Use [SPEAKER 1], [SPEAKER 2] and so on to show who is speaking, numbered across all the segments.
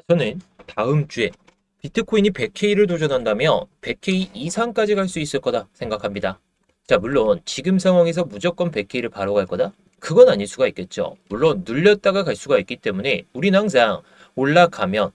[SPEAKER 1] 저는 다음 주에 비트코인이 100K를 도전한다며 100K 이상까지 갈 수 있을 거다 생각합니다. 자, 물론 지금 상황에서 무조건 100K를 바로 갈 거다? 그건 아닐 수가 있겠죠. 물론 눌렸다가 갈 수가 있기 때문에 우리는 항상 올라가면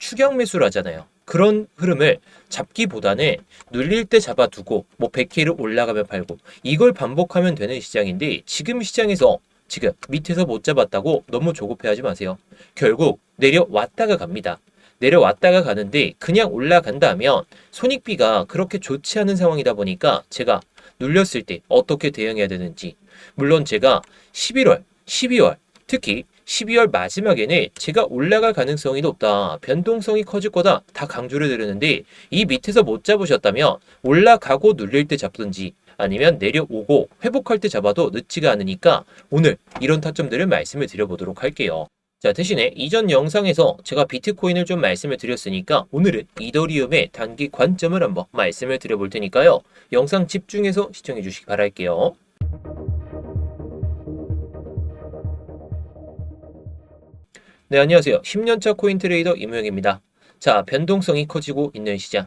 [SPEAKER 1] 추격 매수를 하잖아요. 그런 흐름을 잡기보다는 눌릴 때 잡아두고 뭐 100K를 올라가면 팔고 이걸 반복하면 되는 시장인데 지금 시장에서 지금 밑에서 못 잡았다고 너무 조급해하지 마세요. 결국 내려왔다가 갑니다. 내려왔다가 가는데 그냥 올라간다면 손익비가 그렇게 좋지 않은 상황이다 보니까 제가 눌렸을 때 어떻게 대응해야 되는지 물론 제가 11월, 12월 특히 12월 마지막에는 제가 올라갈 가능성이 높다. 변동성이 커질 거다. 다 강조를 드렸는데 이 밑에서 못 잡으셨다면 올라가고 눌릴 때 잡든지 아니면 내려오고 회복할 때 잡아도 늦지가 않으니까 오늘 이런 타점들을 말씀을 드려보도록 할게요. 자, 대신에 이전 영상에서 제가 비트코인을 좀 말씀을 드렸으니까 오늘은 이더리움의 단기 관점을 한번 말씀을 드려볼 테니까요. 영상 집중해서 시청해 주시기 바랄게요. 네, 안녕하세요. 10년차 코인 트레이더 임호영입니다. 자, 변동성이 커지고 있는 시장.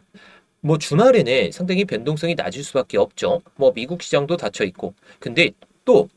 [SPEAKER 1] 뭐 주말에는 상당히 변동성이 낮을 수밖에 없죠. 뭐 미국 시장도 닫혀 있고. 근데 또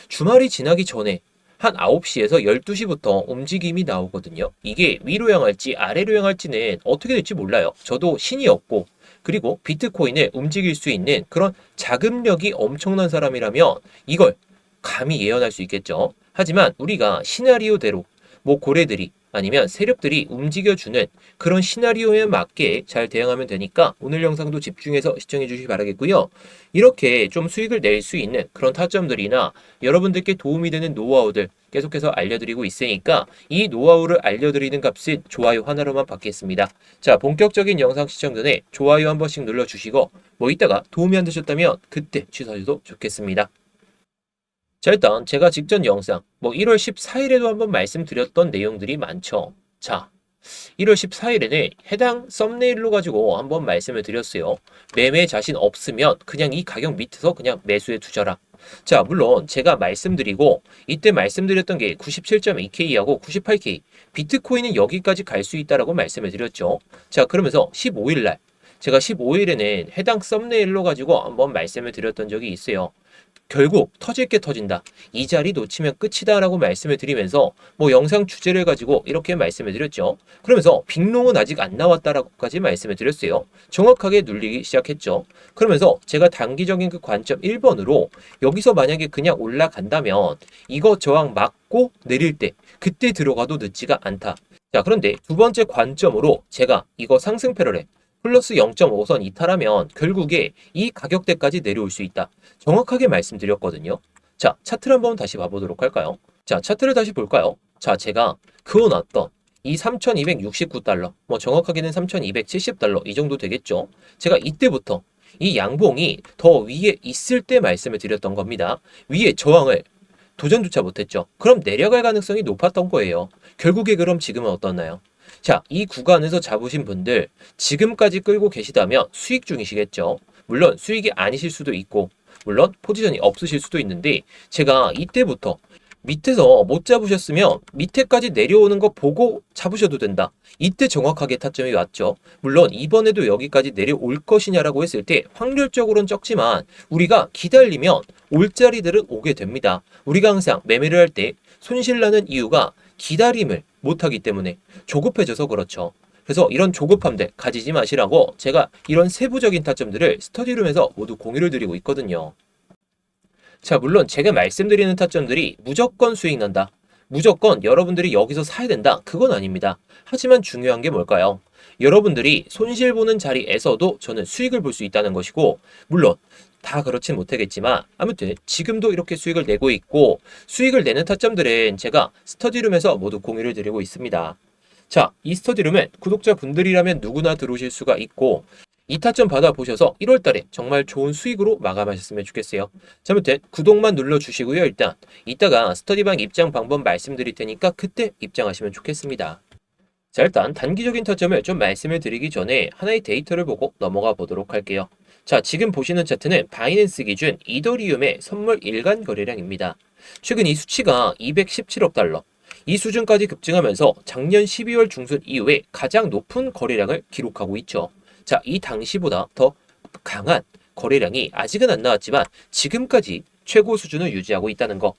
[SPEAKER 1] 주말이 지나기 전에 한 9시에서 12시부터 움직임이 나오거든요. 이게 위로 향할지 아래로 향할지는 어떻게 될지 몰라요. 저도 신이 없고 그리고 비트코인을 움직일 수 있는 그런 자금력이 엄청난 사람이라면 이걸 감히 예언할 수 있겠죠. 하지만 우리가 시나리오대로 뭐 고래들이 아니면 세력들이 움직여주는 그런 시나리오에 맞게 잘 대응하면 되니까 오늘 영상도 집중해서 시청해 주시기 바라겠고요. 이렇게 좀 수익을 낼 수 있는 그런 타점들이나 여러분들께 도움이 되는 노하우들 계속해서 알려드리고 있으니까 이 노하우를 알려드리는 값은 좋아요 하나로만 받겠습니다. 자, 본격적인 영상 시청 전에 좋아요 한 번씩 눌러주시고 뭐 이따가 도움이 안 되셨다면 그때 취소하셔도 좋겠습니다. 자, 일단 제가 직전 영상 뭐 1월 14일에도 한번 말씀드렸던 내용들이 많죠. 자, 1월 14일에는 해당 썸네일로 가지고 한번 말씀을 드렸어요. 매매 자신 없으면 그냥 이 가격 밑에서 그냥 매수해 두셔라. 자, 물론 제가 말씀드리고 이때 말씀드렸던 게 97.2K하고 98K 비트코인은 여기까지 갈 수 있다라고 말씀을 드렸죠. 자, 그러면서 15일 날 제가 15일에는 해당 썸네일로 가지고 한번 말씀을 드렸던 적이 있어요. 결국 터질 게 터진다. 이 자리 놓치면 끝이다 라고 말씀을 드리면서 뭐 영상 주제를 가지고 이렇게 말씀을 드렸죠. 그러면서 빅롱은 아직 안 나왔다라고까지 말씀을 드렸어요. 정확하게 눌리기 시작했죠. 그러면서 제가 단기적인 그 관점 1번으로 여기서 만약에 그냥 올라간다면 이거 저항 맞고 내릴 때 그때 들어가도 늦지가 않다. 자, 그런데 두 번째 관점으로 제가 이거 상승 패러렐 플러스 0.5선 이탈하면 결국에 이 가격대까지 내려올 수 있다. 정확하게 말씀드렸거든요. 자, 차트를 한번 다시 봐보도록 할까요? 자, 차트를 다시 볼까요? 자, 제가 그어놨던 이 3,269달러, 뭐 정확하게는 3,270달러 이 정도 되겠죠? 제가 이때부터 이 양봉이 더 위에 있을 때 말씀을 드렸던 겁니다. 위에 저항을 도전조차 못했죠. 그럼 내려갈 가능성이 높았던 거예요. 결국에 그럼 지금은 어떻나요? 자, 이 구간에서 잡으신 분들 지금까지 끌고 계시다면 수익 중이시겠죠. 물론 수익이 아니실 수도 있고 물론 포지션이 없으실 수도 있는데 제가 이때부터 밑에서 못 잡으셨으면 밑에까지 내려오는 거 보고 잡으셔도 된다. 이때 정확하게 타점이 왔죠. 물론 이번에도 여기까지 내려올 것이냐라고 했을 때 확률적으로는 적지만 우리가 기다리면 올 자리들은 오게 됩니다. 우리가 항상 매매를 할 때 손실나는 이유가 기다림을 못하기 때문에 조급해져서 그렇죠. 그래서 이런 조급함들 가지지 마시라고 제가 이런 세부적인 타점들을 스터디룸에서 모두 공유를 드리고 있거든요. 자, 물론 제가 말씀드리는 타점들이 무조건 수익 난다. 무조건 여러분들이 여기서 사야 된다. 그건 아닙니다. 하지만 중요한 게 뭘까요? 여러분들이 손실 보는 자리에서도 저는 수익을 볼 수 있다는 것이고 물론 다 그렇진 못하겠지만 아무튼 지금도 이렇게 수익을 내고 있고 수익을 내는 타점들은 제가 스터디룸에서 모두 공유를 드리고 있습니다. 자, 이 스터디룸은 구독자분들이라면 누구나 들어오실 수가 있고 이 타점 받아보셔서 1월달에 정말 좋은 수익으로 마감하셨으면 좋겠어요. 자, 아무튼 구독만 눌러주시고요. 일단 이따가 스터디방 입장 방법 말씀드릴 테니까 그때 입장하시면 좋겠습니다. 자, 일단 단기적인 타점을 좀 말씀을 드리기 전에 하나의 데이터를 보고 넘어가 보도록 할게요. 자, 지금 보시는 차트는 바이낸스 기준 이더리움의 선물 일간 거래량입니다. 최근 이 수치가 217억 달러. 이 수준까지 급증하면서 작년 12월 중순 이후에 가장 높은 거래량을 기록하고 있죠. 자, 이 당시보다 더 강한 거래량이 아직은 안 나왔지만 지금까지 최고 수준을 유지하고 있다는 거.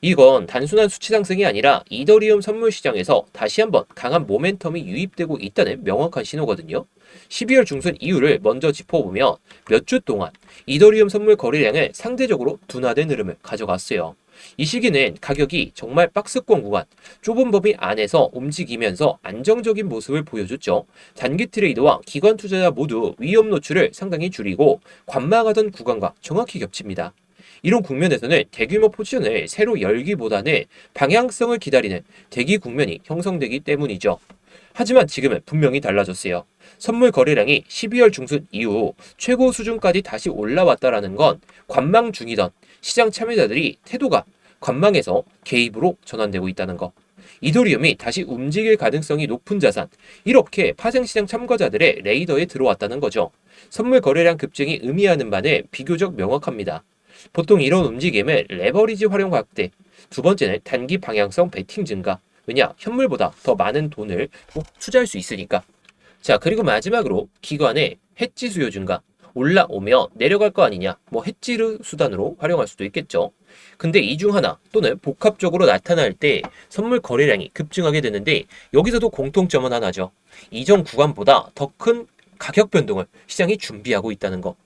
[SPEAKER 1] 이건 단순한 수치 상승이 아니라 이더리움 선물 시장에서 다시 한번 강한 모멘텀이 유입되고 있다는 명확한 신호거든요. 12월 중순 이후를 먼저 짚어보면 몇 주 동안 이더리움 선물 거래량을 상대적으로 둔화된 흐름을 가져갔어요. 이 시기는 가격이 정말 박스권 구간, 좁은 범위 안에서 움직이면서 안정적인 모습을 보여줬죠. 단기 트레이더와 기관 투자자 모두 위험 노출을 상당히 줄이고 관망하던 구간과 정확히 겹칩니다. 이런 국면에서는 대규모 포지션을 새로 열기보다는 방향성을 기다리는 대기 국면이 형성되기 때문이죠. 하지만 지금은 분명히 달라졌어요. 선물 거래량이 12월 중순 이후 최고 수준까지 다시 올라왔다라는 건 관망 중이던 시장 참여자들이 태도가 관망에서 개입으로 전환되고 있다는 거. 이더리움이 다시 움직일 가능성이 높은 자산, 이렇게 파생시장 참가자들의 레이더에 들어왔다는 거죠. 선물 거래량 급증이 의미하는 바는 비교적 명확합니다. 보통 이런 움직임을 레버리지 활용 확대, 두 번째는 단기 방향성 베팅 증가. 왜냐? 현물보다 더 많은 돈을 투자할 수 있으니까. 자, 그리고 마지막으로 기관의 해지 수요 증가. 올라오며 내려갈 거 아니냐, 해지르 수단으로 활용할 수도 있겠죠. 근데 이 중 하나 또는 복합적으로 나타날 때 선물 거래량이 급증하게 되는데 여기서도 공통점은 하나죠. 이전 구간보다 더 큰 가격 변동을 시장이 준비하고 있다는 거.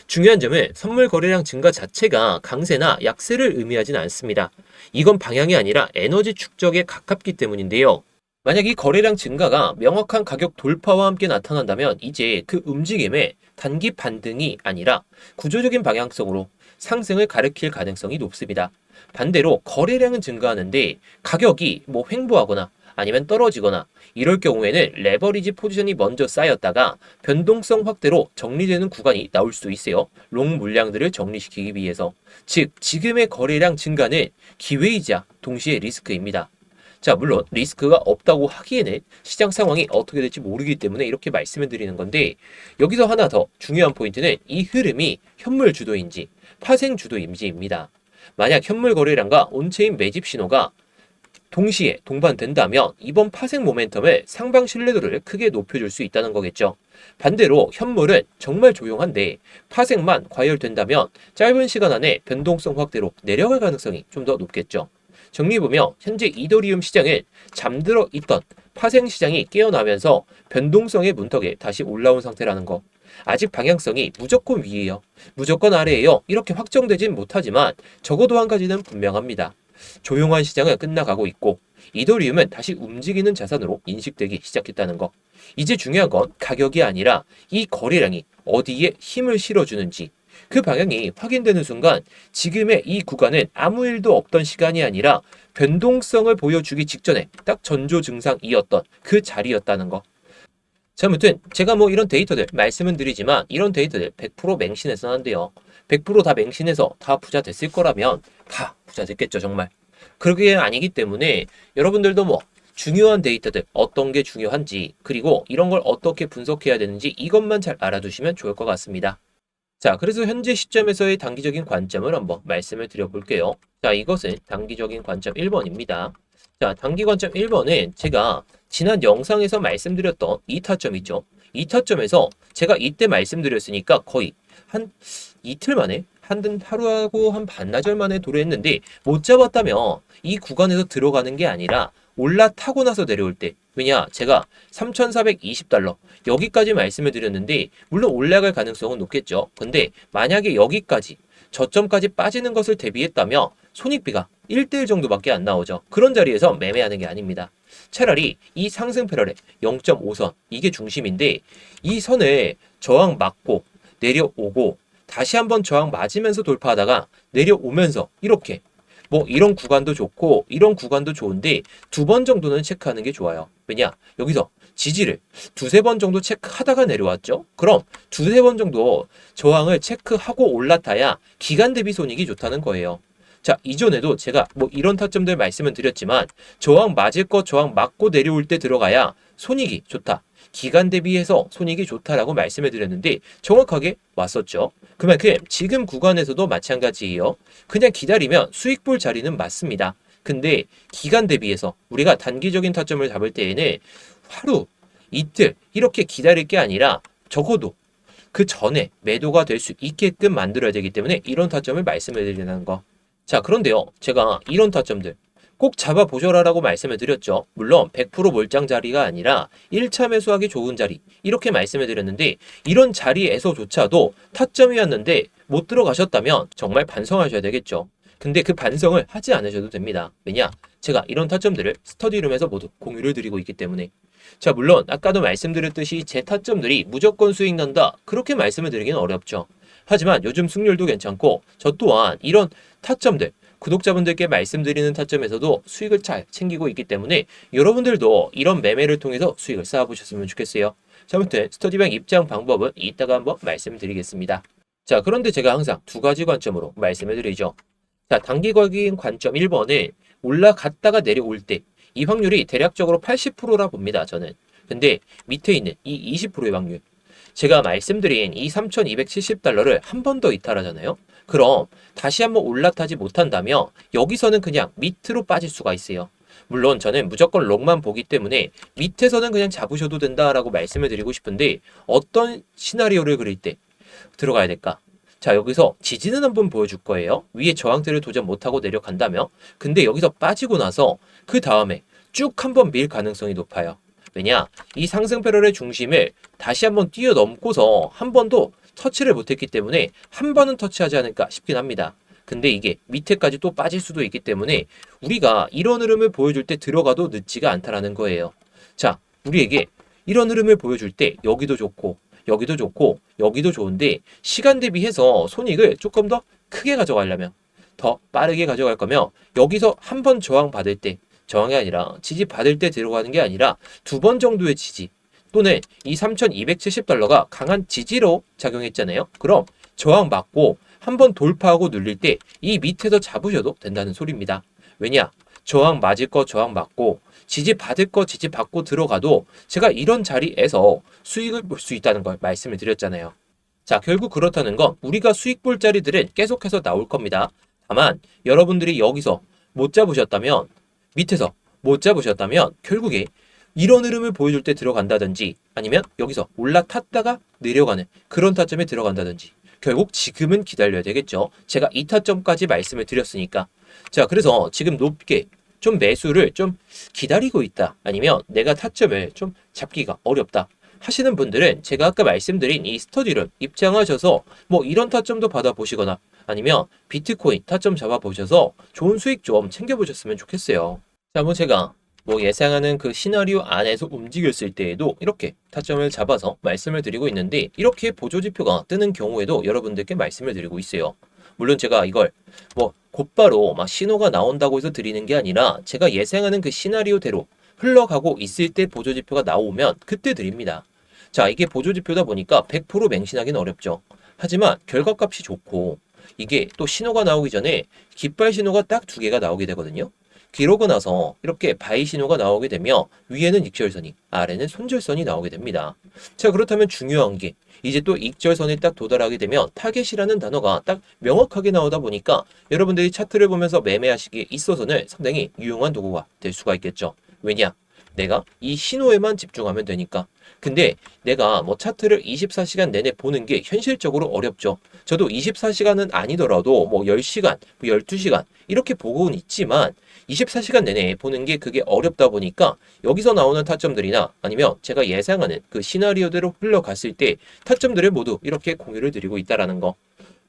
[SPEAKER 1] 중요한 점은 선물 거래량 증가 자체가 강세나 약세를 의미하진 않습니다. 이건 방향이 아니라 에너지 축적에 가깝기 때문인데요. 만약 이 거래량 증가가 명확한 가격 돌파와 함께 나타난다면 이제 그 움직임의 단기 반등이 아니라 구조적인 방향성으로 상승을 가리킬 가능성이 높습니다. 반대로 거래량은 증가하는데 가격이 횡보하거나 아니면 떨어지거나 이럴 경우에는 레버리지 포지션이 먼저 쌓였다가 변동성 확대로 정리되는 구간이 나올 수 있어요. 롱 물량들을 정리시키기 위해서. 즉, 지금의 거래량 증가는 기회이자 동시에 리스크입니다. 자, 물론 리스크가 없다고 하기에는 시장 상황이 어떻게 될지 모르기 때문에 이렇게 말씀을 드리는 건데, 여기서 하나 더 중요한 포인트는 이 흐름이 현물 주도인지 파생 주도인지입니다. 만약 현물 거래량과 온체인 매집 신호가 동시에 동반된다면 이번 파생 모멘텀을 상방 신뢰도를 크게 높여줄 수 있다는 거겠죠. 반대로 현물은 정말 조용한데 파생만 과열된다면 짧은 시간 안에 변동성 확대로 내려갈 가능성이 좀 더 높겠죠. 정리해보면 현재 이더리움 시장은 잠들어 있던 파생 시장이 깨어나면서 변동성의 문턱에 다시 올라온 상태라는 거. 아직 방향성이 무조건 위에요, 무조건 아래에요, 이렇게 확정되진 못하지만 적어도 한 가지는 분명합니다. 조용한 시장은 끝나가고 있고 이더리움은 다시 움직이는 자산으로 인식되기 시작했다는 거. 이제 중요한 건 가격이 아니라 이 거래량이 어디에 힘을 실어주는지, 그 방향이 확인되는 순간 지금의 이 구간은 아무 일도 없던 시간이 아니라 변동성을 보여주기 직전에 딱 전조 증상이었던 그 자리였다는 거. 자, 아무튼 제가 이런 데이터들 말씀은 드리지만 이런 데이터들 100% 맹신해서는 안 돼요. 100%다 맹신해서 다 부자 됐을 거라면 다 부자 됐겠죠, 정말. 그게 아니기 때문에 여러분들도 중요한 데이터들 어떤 게 중요한지, 그리고 이런 걸 어떻게 분석해야 되는지 이것만 잘 알아두시면 좋을 것 같습니다. 자, 그래서 현재 시점에서의 단기적인 관점을 한번 말씀을 드려볼게요. 자, 이것은 단기적인 관점 1번입니다. 자, 단기 관점 1번은 제가 지난 영상에서 말씀드렸던 2타점 있죠. 2타점에서 제가 이때 말씀드렸으니까 거의 한 이틀 만에 하루하고 한 반나절 만에 도래했는데 못 잡았다면 이 구간에서 들어가는 게 아니라 올라타고 나서 내려올 때, 왜냐 제가 3,420달러 여기까지 말씀을 드렸는데 물론 올라갈 가능성은 높겠죠. 근데 만약에 여기까지 저점까지 빠지는 것을 대비했다면 손익비가 1대1 정도밖에 안 나오죠. 그런 자리에서 매매하는 게 아닙니다. 차라리 이 상승 패러렐 0.5선 이게 중심인데 이 선을 저항 맞고 내려오고 다시 한번 저항 맞으면서 돌파하다가 내려오면서 이렇게 이런 구간도 좋고 이런 구간도 좋은데 2번 정도는 체크하는 게 좋아요. 왜냐? 여기서 지지를 2-3번 정도 체크하다가 내려왔죠? 그럼 2-3번 정도 저항을 체크하고 올라타야 기간 대비 손익이 좋다는 거예요. 자, 이전에도 제가 이런 타점들 말씀을 드렸지만 저항 맞을 거 저항 맞고 내려올 때 들어가야 손익이 좋다, 기간 대비해서 손익이 좋다라고 말씀을 드렸는데 정확하게 왔었죠. 그만큼 지금 구간에서도 마찬가지예요. 그냥 기다리면 수익 볼 자리는 맞습니다. 근데 기간 대비해서 우리가 단기적인 타점을 잡을 때에는 하루, 이틀 이렇게 기다릴 게 아니라 적어도 그 전에 매도가 될 수 있게끔 만들어야 되기 때문에 이런 타점을 말씀을 드리는 거. 자, 그런데요. 제가 이런 타점들 꼭 잡아보셔라라고 말씀을 드렸죠. 물론 100% 몰장 자리가 아니라 1차 매수하기 좋은 자리 이렇게 말씀을 드렸는데 이런 자리에서조차도 타점이었는데 못 들어가셨다면 정말 반성하셔야 되겠죠. 근데 그 반성을 하지 않으셔도 됩니다. 왜냐? 제가 이런 타점들을 스터디룸에서 모두 공유를 드리고 있기 때문에. 자, 물론 아까도 말씀드렸듯이 제 타점들이 무조건 수익 난다 그렇게 말씀을 드리기는 어렵죠. 하지만 요즘 승률도 괜찮고 저 또한 이런 타점들 구독자분들께 말씀드리는 타점에서도 수익을 잘 챙기고 있기 때문에 여러분들도 이런 매매를 통해서 수익을 쌓아보셨으면 좋겠어요. 자, 아무튼 스터디방 입장 방법은 이따가 한번 말씀드리겠습니다. 자, 그런데 제가 항상 두 가지 관점으로 말씀을 드리죠. 자, 단기적인 관점 1번은 올라갔다가 내려올 때 이 확률이 대략적으로 80%라 봅니다, 저는. 근데 밑에 있는 이 20%의 확률. 제가 말씀드린 이 3,270달러를 한 번 더 이탈하잖아요. 그럼 다시 한번 올라타지 못한다면 여기서는 그냥 밑으로 빠질 수가 있어요. 물론 저는 무조건 롱만 보기 때문에 밑에서는 그냥 잡으셔도 된다라고 말씀을 드리고 싶은데 어떤 시나리오를 그릴 때 들어가야 될까? 자, 여기서 지지는 한번 보여줄 거예요. 위에 저항대를 도전 못하고 내려간다며. 근데 여기서 빠지고 나서 그 다음에 쭉 한번 밀 가능성이 높아요. 왜냐? 이 상승 패널의 중심을 다시 한번 뛰어넘고서 한 번도 터치를 못했기 때문에 한 번은 터치하지 않을까 싶긴 합니다. 근데 이게 밑에까지 또 빠질 수도 있기 때문에 우리가 이런 흐름을 보여줄 때 들어가도 늦지가 않다라는 거예요. 자, 우리에게 이런 흐름을 보여줄 때 여기도 좋고 여기도 좋고 여기도 좋은데 시간 대비해서 손익을 조금 더 크게 가져가려면 더 빠르게 가져갈 거면 여기서 한 번 저항 받을 때 저항이 아니라 지지 받을 때 들어가는 게 아니라 두 번 정도의 지지 또는 이 3,270달러가 강한 지지로 작용했잖아요. 그럼 저항 맞고 한 번 돌파하고 눌릴 때 이 밑에서 잡으셔도 된다는 소리입니다. 왜냐? 저항 맞을 거 저항 맞고 지지 받을 거 지지 받고 들어가도 제가 이런 자리에서 수익을 볼 수 있다는 걸 말씀을 드렸잖아요. 자, 결국 그렇다는 건 우리가 수익 볼 자리들은 계속해서 나올 겁니다. 다만 여러분들이 여기서 못 잡으셨다면 밑에서 못 잡으셨다면 결국에 이런 흐름을 보여줄 때 들어간다든지 아니면 여기서 올라탔다가 내려가는 그런 타점에 들어간다든지 결국 지금은 기다려야 되겠죠. 제가 이 타점까지 말씀을 드렸으니까. 자, 그래서 지금 높게 좀 매수를 좀 기다리고 있다 아니면 내가 타점을 좀 잡기가 어렵다 하시는 분들은 제가 아까 말씀드린 이 스터디룸 입장하셔서 뭐 이런 타점도 받아보시거나 아니면 비트코인 타점 잡아보셔서 좋은 수익 좀 챙겨보셨으면 좋겠어요. 자, 뭐 제가 뭐 예상하는 그 시나리오 안에서 움직였을 때에도 이렇게 타점을 잡아서 말씀을 드리고 있는데 이렇게 보조지표가 뜨는 경우에도 여러분들께 말씀을 드리고 있어요. 물론 제가 이걸 뭐 곧바로 막 신호가 나온다고 해서 드리는 게 아니라 제가 예상하는 그 시나리오대로 흘러가고 있을 때 보조지표가 나오면 그때 드립니다. 자, 이게 보조지표다 보니까 100% 맹신하기는 어렵죠. 하지만 결과값이 좋고 이게 또 신호가 나오기 전에 깃발 신호가 딱 두 개가 나오게 되거든요. 그러고 나서 이렇게 바이 신호가 나오게 되면 위에는 익절선이 아래는 손절선이 나오게 됩니다. 자, 그렇다면 중요한 게 이제 또 익절선에 딱 도달하게 되면 타겟이라는 단어가 딱 명확하게 나오다 보니까 여러분들이 차트를 보면서 매매하시기에 있어서는 상당히 유용한 도구가 될 수가 있겠죠. 왜냐? 내가 이 신호에만 집중하면 되니까. 근데 내가 뭐 차트를 24시간 내내 보는 게 현실적으로 어렵죠. 저도 24시간은 아니더라도 뭐 10시간, 뭐 12시간 이렇게 보고는 있지만 24시간 내내 보는 게 그게 어렵다 보니까 여기서 나오는 타점들이나 아니면 제가 예상하는 그 시나리오대로 흘러갔을 때 타점들을 모두 이렇게 공유를 드리고 있다라는 거.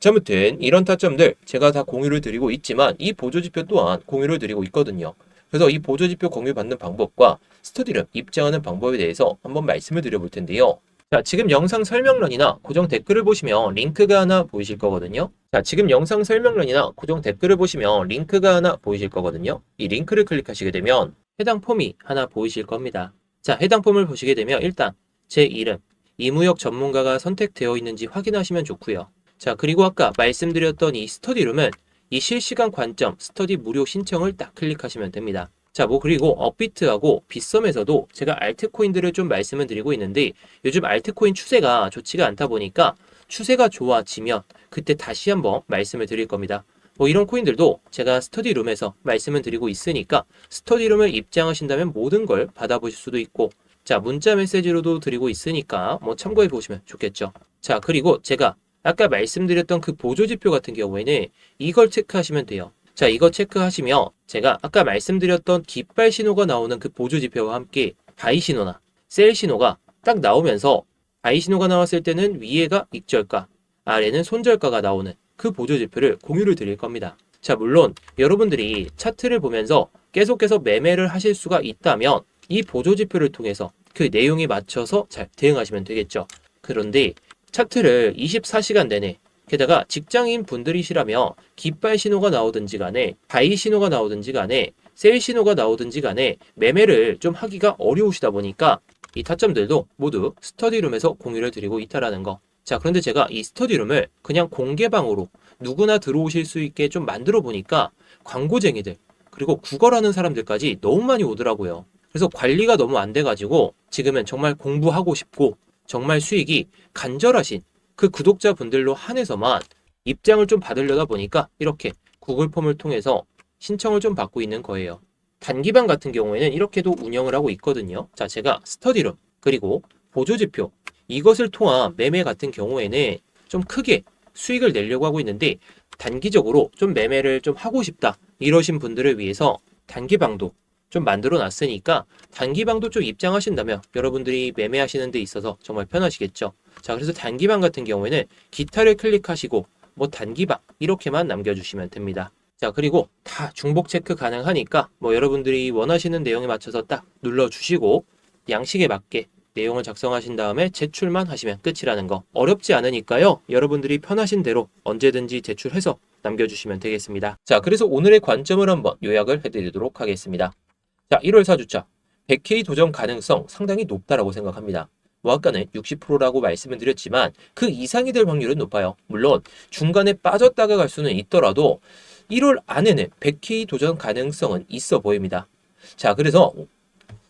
[SPEAKER 1] 자, 아무튼 이런 타점들 제가 다 공유를 드리고 있지만 이 보조지표 또한 공유를 드리고 있거든요. 그래서 이 보조지표 공유받는 방법과 스터디룸 입장하는 방법에 대해서 한번 말씀을 드려볼 텐데요. 자, 지금 영상 설명란이나 고정 댓글을 보시면 링크가 하나 보이실 거거든요. 자, 지금 영상 설명란이나 고정 댓글을 보시면 링크가 하나 보이실 거거든요. 이 링크를 클릭하시게 되면 해당 폼이 하나 보이실 겁니다. 자, 해당 폼을 보시게 되면 일단 제 이름, 이무역 전문가가 선택되어 있는지 확인하시면 좋고요. 자, 그리고 아까 말씀드렸던 이 스터디룸은 이 실시간 관점 스터디 무료 신청을 딱 클릭하시면 됩니다. 자, 뭐 그리고 업비트하고 빗썸에서도 제가 알트코인들을 좀 말씀을 드리고 있는데 요즘 알트코인 추세가 좋지가 않다 보니까 추세가 좋아지면 그때 다시 한번 말씀을 드릴 겁니다. 뭐 이런 코인들도 제가 스터디룸에서 말씀을 드리고 있으니까 스터디룸을 입장하신다면 모든 걸 받아보실 수도 있고, 자, 문자 메시지로도 드리고 있으니까 뭐 참고해 보시면 좋겠죠. 자, 그리고 제가 아까 말씀드렸던 그 보조지표 같은 경우에는 이걸 체크하시면 돼요. 자, 이거 체크하시면 제가 아까 말씀드렸던 깃발 신호가 나오는 그 보조지표와 함께 바이 신호나 셀 신호가 딱 나오면서, 바이 신호가 나왔을 때는 위에가 익절가, 아래는 손절가가 나오는 그 보조지표를 공유를 드릴 겁니다. 자, 물론 여러분들이 차트를 보면서 계속해서 매매를 하실 수가 있다면 이 보조지표를 통해서 그 내용에 맞춰서 잘 대응하시면 되겠죠. 그런데 차트를 24시간 내내, 게다가 직장인 분들이시라면 깃발 신호가 나오든지 간에 바이 신호가 나오든지 간에 셀 신호가 나오든지 간에 매매를 좀 하기가 어려우시다 보니까 이 타점들도 모두 스터디룸에서 공유를 드리고 있다라는 거. 자, 그런데 제가 이 스터디룸을 그냥 공개방으로 누구나 들어오실 수 있게 좀 만들어 보니까 광고쟁이들, 그리고 구걸하는 사람들까지 너무 많이 오더라고요. 그래서 관리가 너무 안 돼가지고 지금은 정말 공부하고 싶고 정말 수익이 간절하신 그 구독자분들로 한해서만 입장을 좀 받으려다 보니까 이렇게 구글 폼을 통해서 신청을 좀 받고 있는 거예요. 단기방 같은 경우에는 이렇게도 운영을 하고 있거든요. 자, 제가 스터디룸 그리고 보조지표, 이것을 통한 매매 같은 경우에는 좀 크게 수익을 내려고 하고 있는데, 단기적으로 좀 매매를 좀 하고 싶다 이러신 분들을 위해서 단기방도 좀 만들어 놨으니까 단기방도 좀 입장하신다면 여러분들이 매매하시는 데 있어서 정말 편하시겠죠. 자, 그래서 단기방 같은 경우에는 기타를 클릭하시고 뭐 단기방 이렇게만 남겨주시면 됩니다. 자, 그리고 다 중복 체크 가능하니까 뭐 여러분들이 원하시는 내용에 맞춰서 딱 눌러주시고 양식에 맞게 내용을 작성하신 다음에 제출만 하시면 끝이라는 거. 어렵지 않으니까요, 여러분들이 편하신 대로 언제든지 제출해서 남겨주시면 되겠습니다. 자, 그래서 오늘의 관점을 한번 요약을 해드리도록 하겠습니다. 자, 1월 4주차 100K 도전 가능성 상당히 높다라고 생각합니다. 뭐 아까는 60%라고 말씀을 드렸지만 그 이상이 될 확률은 높아요. 물론 중간에 빠졌다가 갈 수는 있더라도 1월 안에는 100K 도전 가능성은 있어 보입니다. 자, 그래서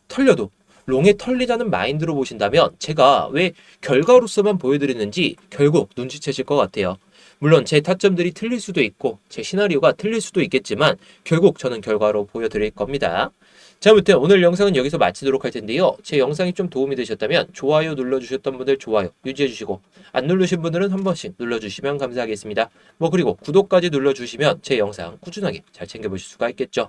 [SPEAKER 1] 털려도 롱에 털리자는 마인드로 보신다면 제가 왜 결과로서만 보여드리는지 결국 눈치채실 것 같아요. 물론 제 타점들이 틀릴 수도 있고 제 시나리오가 틀릴 수도 있겠지만 결국 저는 결과로 보여드릴 겁니다. 자, 아무튼 오늘 영상은 여기서 마치도록 할 텐데요. 제 영상이 좀 도움이 되셨다면 좋아요 눌러주셨던 분들 좋아요 유지해주시고, 안 누르신 분들은 한 번씩 눌러주시면 감사하겠습니다. 뭐 그리고 구독까지 눌러주시면 제 영상 꾸준하게 잘 챙겨보실 수가 있겠죠.